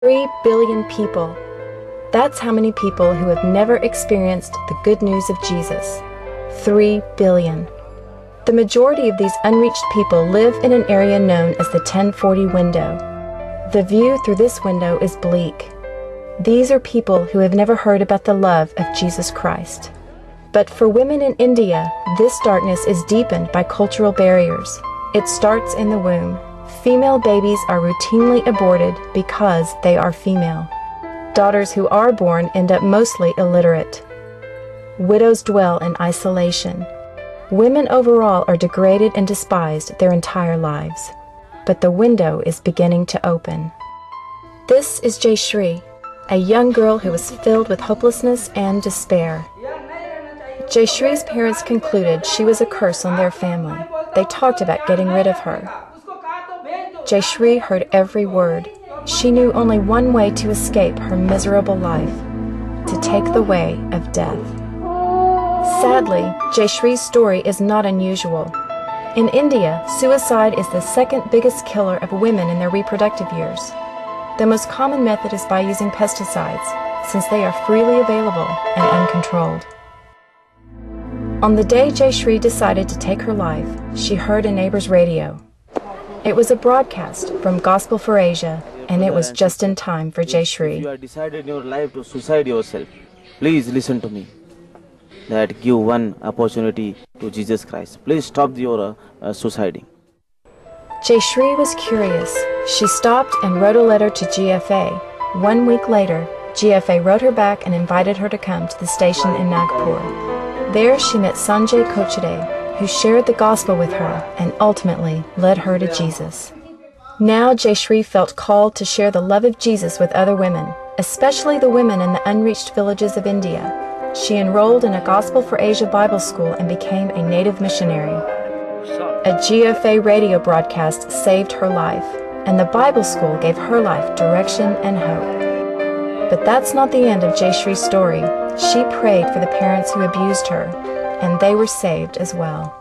3 billion people. That's how many people who have never experienced the good news of Jesus. 3 billion. The majority of these unreached people live in an area known as the 1040 window. The view through this window is bleak. These are people who have never heard about the love of Jesus Christ. But for women in India, this darkness is deepened by cultural barriers. It starts in the womb. Female babies are routinely aborted because they are female. Daughters who are born end up mostly illiterate. Widows dwell in isolation. Women overall are degraded and despised their entire lives. But the window is beginning to open. This is Jayashree, a young girl who was filled with hopelessness and despair. Jayashree's parents concluded she was a curse on their family. They talked about getting rid of her. Jayashree heard every word. She knew only one way to escape her miserable life: to take the way of death. Sadly, Jayashree's story is not unusual. In India, suicide is the second biggest killer of women in their reproductive years. The most common method is by using pesticides, since they are freely available and uncontrolled. On the day Jayashree decided to take her life, she heard a neighbor's radio. It was a broadcast from Gospel for Asia, and it was just in time for Jayashree. If you have decided in your life to suicide yourself, please listen to me. That give one opportunity to Jesus Christ. Please stop your suiciding. Jayashree was curious. She stopped and wrote a letter to GFA. 1 week later, GFA wrote her back and invited her to come to the station in Nagpur. There she met Sanjay Kochade, who shared the gospel with her and ultimately led her to Jesus. Now Jayashree felt called to share the love of Jesus with other women, especially the women in the unreached villages of India. She enrolled in a Gospel for Asia Bible school and became a native missionary. A GFA radio broadcast saved her life, and the Bible school gave her life direction and hope. But that's not the end of Jayashree's story. She prayed for the parents who abused her, and they were saved as well.